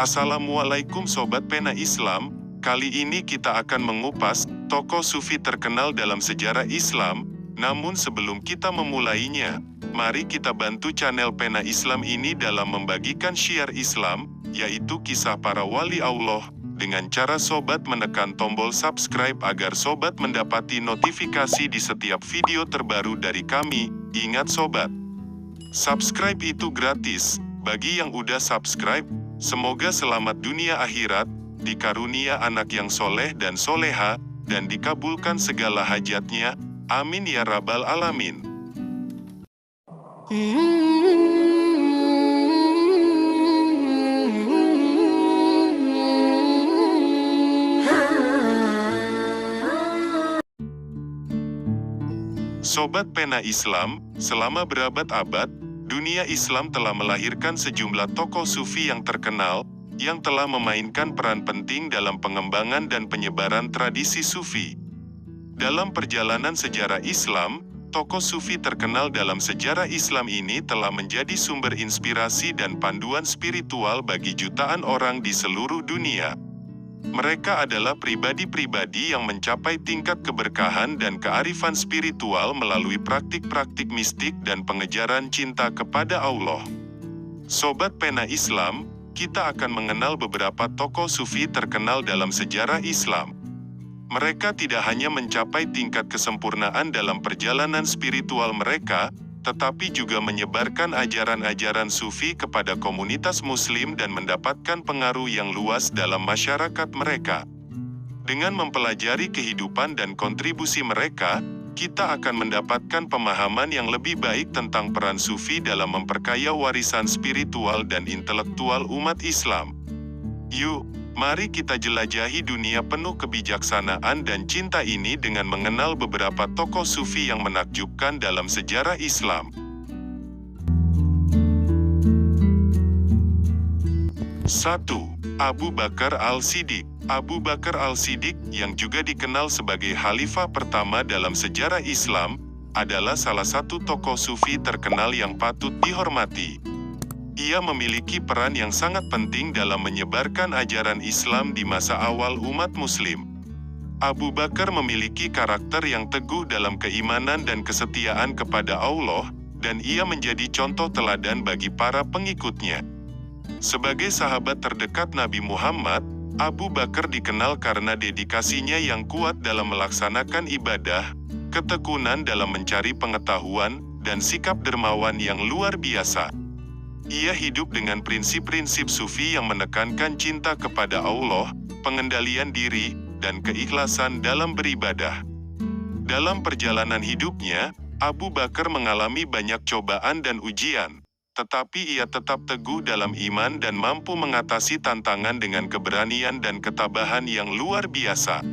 Assalamualaikum Sobat Pena Islam, kali ini kita akan mengupas tokoh sufi terkenal dalam sejarah Islam. Namun sebelum kita memulainya, mari kita bantu channel Pena Islam ini dalam membagikan syiar Islam, yaitu kisah para wali Allah, dengan cara Sobat menekan tombol subscribe agar Sobat mendapati notifikasi di setiap video terbaru dari kami. Ingat Sobat, subscribe itu gratis. Bagi yang udah subscribe, semoga selamat dunia akhirat, dikarunia anak yang soleh dan soleha, dan dikabulkan segala hajatnya. Amin ya rabbal alamin. Sobat Pena Islam, selama berabad-abad, dunia Islam telah melahirkan sejumlah tokoh sufi yang terkenal, yang telah memainkan peran penting dalam pengembangan dan penyebaran tradisi sufi. Dalam perjalanan sejarah Islam, tokoh sufi terkenal dalam sejarah Islam ini telah menjadi sumber inspirasi dan panduan spiritual bagi jutaan orang di seluruh dunia. Mereka adalah pribadi-pribadi yang mencapai tingkat keberkahan dan kearifan spiritual melalui praktik-praktik mistik dan pengejaran cinta kepada Allah. Sobat Pena Islam, kita akan mengenal beberapa tokoh sufi terkenal dalam sejarah Islam. Mereka tidak hanya mencapai tingkat kesempurnaan dalam perjalanan spiritual mereka, tetapi juga menyebarkan ajaran-ajaran sufi kepada komunitas muslim dan mendapatkan pengaruh yang luas dalam masyarakat mereka. Dengan mempelajari kehidupan dan kontribusi mereka, kita akan mendapatkan pemahaman yang lebih baik tentang peran sufi dalam memperkaya warisan spiritual dan intelektual umat Islam. Yuk, mari kita jelajahi dunia penuh kebijaksanaan dan cinta ini dengan mengenal beberapa tokoh sufi yang menakjubkan dalam sejarah Islam. 1. Abu Bakar Al-Siddiq. Abu Bakar Al-Siddiq, yang juga dikenal sebagai khalifah pertama dalam sejarah Islam, adalah salah satu tokoh sufi terkenal yang patut dihormati. Ia memiliki peran yang sangat penting dalam menyebarkan ajaran Islam di masa awal umat Muslim. Abu Bakar memiliki karakter yang teguh dalam keimanan dan kesetiaan kepada Allah, dan ia menjadi contoh teladan bagi para pengikutnya. Sebagai sahabat terdekat Nabi Muhammad, Abu Bakar dikenal karena dedikasinya yang kuat dalam melaksanakan ibadah, ketekunan dalam mencari pengetahuan, dan sikap dermawan yang luar biasa. Ia hidup dengan prinsip-prinsip sufi yang menekankan cinta kepada Allah, pengendalian diri, dan keikhlasan dalam beribadah. Dalam perjalanan hidupnya, Abu Bakar mengalami banyak cobaan dan ujian, tetapi ia tetap teguh dalam iman dan mampu mengatasi tantangan dengan keberanian dan ketabahan yang luar biasa.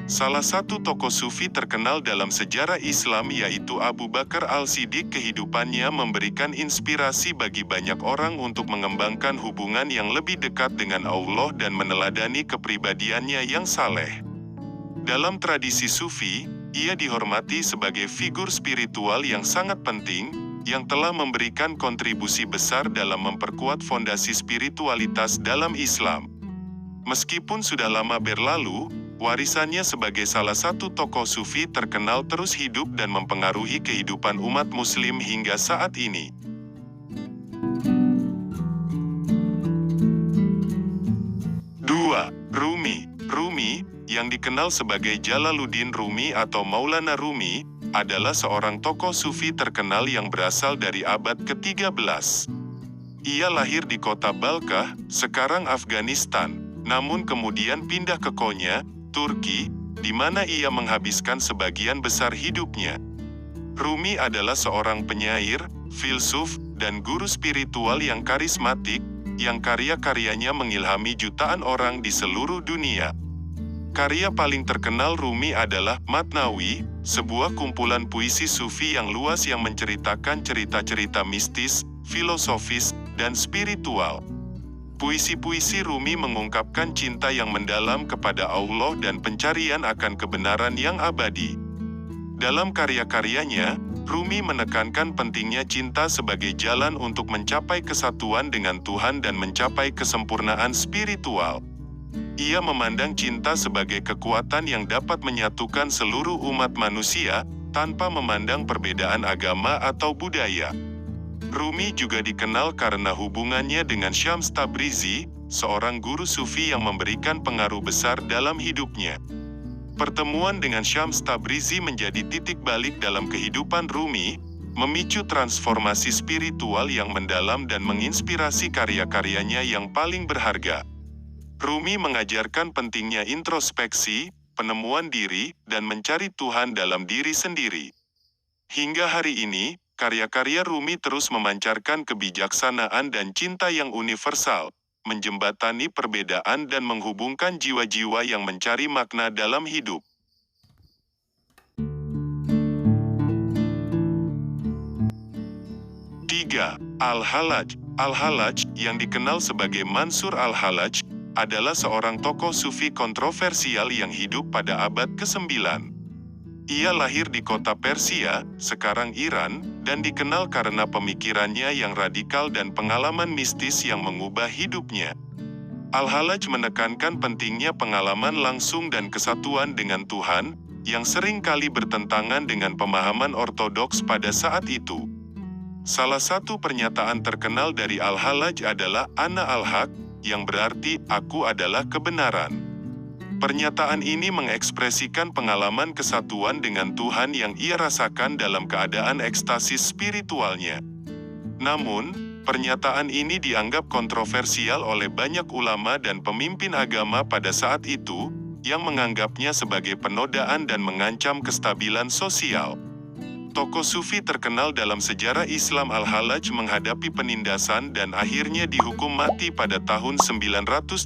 Salah satu tokoh sufi terkenal dalam sejarah Islam yaitu Abu Bakar Al-Siddiq. Kehidupannya memberikan inspirasi bagi banyak orang untuk mengembangkan hubungan yang lebih dekat dengan Allah dan meneladani kepribadiannya yang saleh. Dalam tradisi sufi, ia dihormati sebagai figur spiritual yang sangat penting, yang telah memberikan kontribusi besar dalam memperkuat fondasi spiritualitas dalam Islam. Meskipun sudah lama berlalu, warisannya sebagai salah satu tokoh sufi terkenal terus hidup dan mempengaruhi kehidupan umat muslim hingga saat ini. 2. Rumi. Rumi, yang dikenal sebagai Jalaluddin Rumi atau Maulana Rumi, adalah seorang tokoh sufi terkenal yang berasal dari abad ke-13. Ia lahir di kota Balkah, sekarang Afghanistan, namun kemudian pindah ke Konya, Turki, di mana ia menghabiskan sebagian besar hidupnya. Rumi adalah seorang penyair, filsuf, dan guru spiritual yang karismatik, yang karya-karyanya mengilhami jutaan orang di seluruh dunia. Karya paling terkenal Rumi adalah Matnawi, sebuah kumpulan puisi sufi yang luas yang menceritakan cerita-cerita mistis, filosofis, dan spiritual. Puisi-puisi Rumi mengungkapkan cinta yang mendalam kepada Allah dan pencarian akan kebenaran yang abadi. Dalam karya-karyanya, Rumi menekankan pentingnya cinta sebagai jalan untuk mencapai kesatuan dengan Tuhan dan mencapai kesempurnaan spiritual. Ia memandang cinta sebagai kekuatan yang dapat menyatukan seluruh umat manusia, tanpa memandang perbedaan agama atau budaya. Rumi juga dikenal karena hubungannya dengan Syams Tabrizi, seorang guru sufi yang memberikan pengaruh besar dalam hidupnya. Pertemuan dengan Syams Tabrizi menjadi titik balik dalam kehidupan Rumi, memicu transformasi spiritual yang mendalam dan menginspirasi karya-karyanya yang paling berharga. Rumi mengajarkan pentingnya introspeksi, penemuan diri, dan mencari Tuhan dalam diri sendiri. Hingga hari ini, karya-karya Rumi terus memancarkan kebijaksanaan dan cinta yang universal, menjembatani perbedaan dan menghubungkan jiwa-jiwa yang mencari makna dalam hidup. Al-Hallaj. Al-Hallaj, yang dikenal sebagai Mansur Al-Hallaj, adalah seorang tokoh sufi kontroversial yang hidup pada abad ke-9. Ia lahir di kota Persia, sekarang Iran, dan dikenal karena pemikirannya yang radikal dan pengalaman mistis yang mengubah hidupnya. Al-Hallaj menekankan pentingnya pengalaman langsung dan kesatuan dengan Tuhan, yang sering kali bertentangan dengan pemahaman ortodoks pada saat itu. Salah satu pernyataan terkenal dari Al-Hallaj adalah Ana al-Haq, yang berarti aku adalah kebenaran. Pernyataan ini mengekspresikan pengalaman kesatuan dengan Tuhan yang ia rasakan dalam keadaan ekstasis spiritualnya. Namun, pernyataan ini dianggap kontroversial oleh banyak ulama dan pemimpin agama pada saat itu, yang menganggapnya sebagai penodaan dan mengancam kestabilan sosial. Tokoh sufi terkenal dalam sejarah Islam Al-Hallaj menghadapi penindasan dan akhirnya dihukum mati pada tahun 922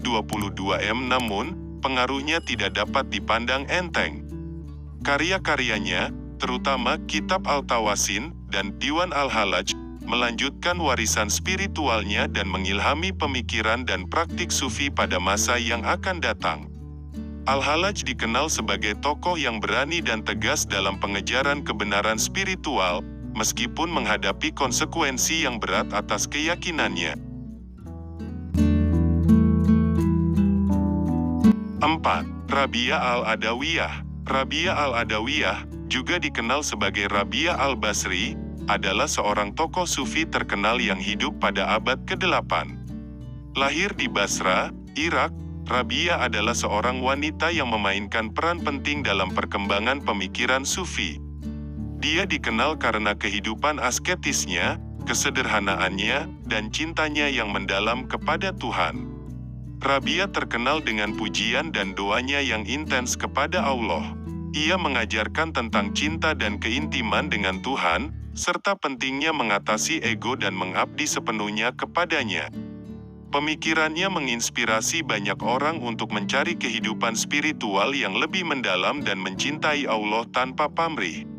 namun, pengaruhnya tidak dapat dipandang enteng. Karya-karyanya, terutama Kitab Al-Tawasin dan Diwan Al-Hallaj, melanjutkan warisan spiritualnya dan mengilhami pemikiran dan praktik sufi pada masa yang akan datang. Al-Hallaj dikenal sebagai tokoh yang berani dan tegas dalam pengejaran kebenaran spiritual, meskipun menghadapi konsekuensi yang berat atas keyakinannya. 4. Rabi'ah al-Adawiyah. Rabi'ah al-Adawiyah, juga dikenal sebagai Rabi'ah al-Basri, adalah seorang tokoh sufi terkenal yang hidup pada abad ke-8. Lahir di Basra, Irak, Rabi'ah adalah seorang wanita yang memainkan peran penting dalam perkembangan pemikiran sufi. Dia dikenal karena kehidupan asketisnya, kesederhanaannya, dan cintanya yang mendalam kepada Tuhan. Rabi'ah terkenal dengan pujian dan doanya yang intens kepada Allah. Ia mengajarkan tentang cinta dan keintiman dengan Tuhan, serta pentingnya mengatasi ego dan mengabdi sepenuhnya kepadanya. Pemikirannya menginspirasi banyak orang untuk mencari kehidupan spiritual yang lebih mendalam dan mencintai Allah tanpa pamrih.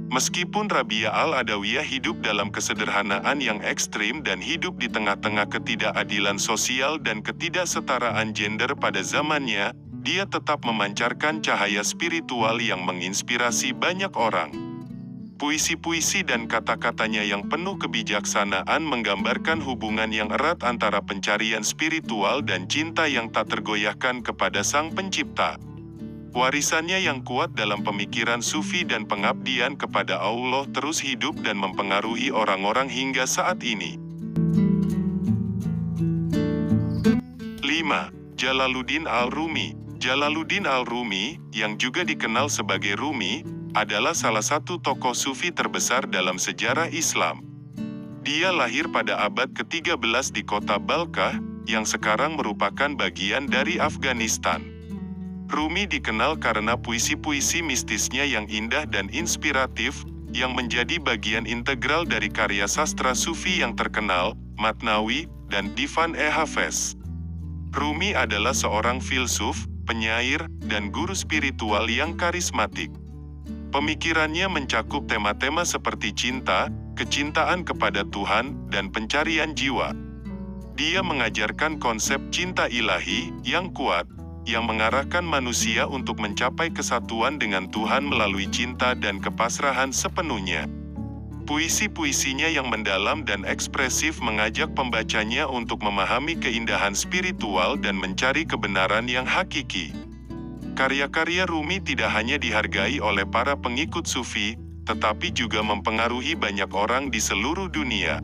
Meskipun Rabi'ah al-Adawiyah hidup dalam kesederhanaan yang ekstrim dan hidup di tengah-tengah ketidakadilan sosial dan ketidaksetaraan gender pada zamannya, dia tetap memancarkan cahaya spiritual yang menginspirasi banyak orang. Puisi-puisi dan kata-katanya yang penuh kebijaksanaan menggambarkan hubungan yang erat antara pencarian spiritual dan cinta yang tak tergoyahkan kepada Sang Pencipta. Warisannya yang kuat dalam pemikiran sufi dan pengabdian kepada Allah terus hidup dan mempengaruhi orang-orang hingga saat ini. 5. Jalaluddin al-Rumi. Jalaluddin al-Rumi, yang juga dikenal sebagai Rumi, adalah salah satu tokoh sufi terbesar dalam sejarah Islam. Dia lahir pada abad ke-13 di kota Balkah, yang sekarang merupakan bagian dari Afghanistan. Rumi dikenal karena puisi-puisi mistisnya yang indah dan inspiratif, yang menjadi bagian integral dari karya sastra sufi yang terkenal, Matnawi, dan Divan-e-Hafez. Rumi adalah seorang filsuf, penyair, dan guru spiritual yang karismatik. Pemikirannya mencakup tema-tema seperti cinta, kecintaan kepada Tuhan, dan pencarian jiwa. Dia mengajarkan konsep cinta ilahi yang kuat, yang mengarahkan manusia untuk mencapai kesatuan dengan Tuhan melalui cinta dan kepasrahan sepenuhnya. Puisi-puisinya yang mendalam dan ekspresif mengajak pembacanya untuk memahami keindahan spiritual dan mencari kebenaran yang hakiki. Karya-karya Rumi tidak hanya dihargai oleh para pengikut sufi, tetapi juga mempengaruhi banyak orang di seluruh dunia.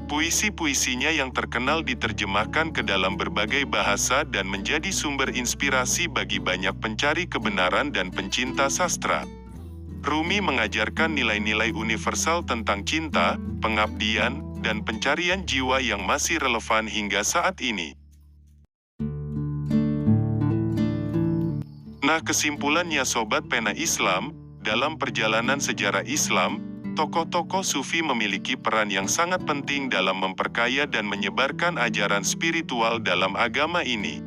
Puisi-puisinya yang terkenal diterjemahkan ke dalam berbagai bahasa dan menjadi sumber inspirasi bagi banyak pencari kebenaran dan pencinta sastra. Rumi mengajarkan nilai-nilai universal tentang cinta, pengabdian, dan pencarian jiwa yang masih relevan hingga saat ini. Nah, kesimpulannya Sobat Pena Islam, dalam perjalanan sejarah Islam, tokoh-tokoh sufi memiliki peran yang sangat penting dalam memperkaya dan menyebarkan ajaran spiritual dalam agama ini.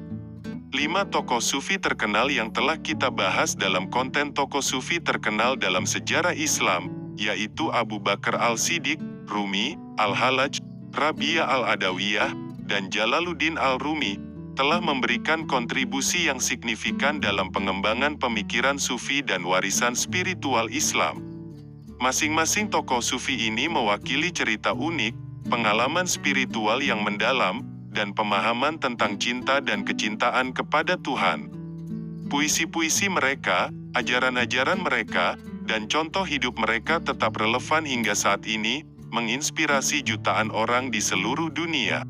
5 tokoh sufi terkenal yang telah kita bahas dalam konten tokoh sufi terkenal dalam sejarah Islam, yaitu Abu Bakar Al-Siddiq, Rumi, Al-Hallaj, Rabi'ah Al-Adawiyah, dan Jalaluddin Al-Rumi, telah memberikan kontribusi yang signifikan dalam pengembangan pemikiran sufi dan warisan spiritual Islam. Masing-masing tokoh sufi ini mewakili cerita unik, pengalaman spiritual yang mendalam, dan pemahaman tentang cinta dan kecintaan kepada Tuhan. Puisi-puisi mereka, ajaran-ajaran mereka, dan contoh hidup mereka tetap relevan hingga saat ini, menginspirasi jutaan orang di seluruh dunia.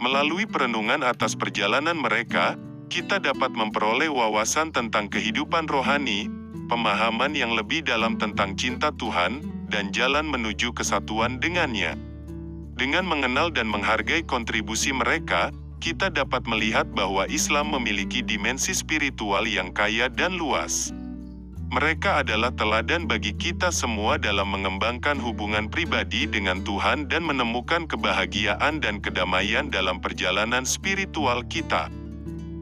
Melalui perenungan atas perjalanan mereka, kita dapat memperoleh wawasan tentang kehidupan rohani, pemahaman yang lebih dalam tentang cinta Tuhan, dan jalan menuju kesatuan dengannya. Dengan mengenal dan menghargai kontribusi mereka, kita dapat melihat bahwa Islam memiliki dimensi spiritual yang kaya dan luas. Mereka adalah teladan bagi kita semua dalam mengembangkan hubungan pribadi dengan Tuhan dan menemukan kebahagiaan dan kedamaian dalam perjalanan spiritual kita.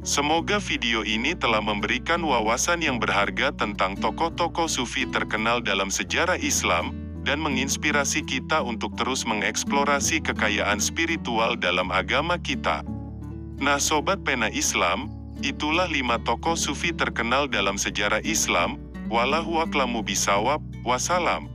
Semoga video ini telah memberikan wawasan yang berharga tentang tokoh-tokoh sufi terkenal dalam sejarah Islam, dan menginspirasi kita untuk terus mengeksplorasi kekayaan spiritual dalam agama kita. Nah Sobat Pena Islam, itulah 5 tokoh sufi terkenal dalam sejarah Islam. Wallahu a'lamu bishawab, wassalam.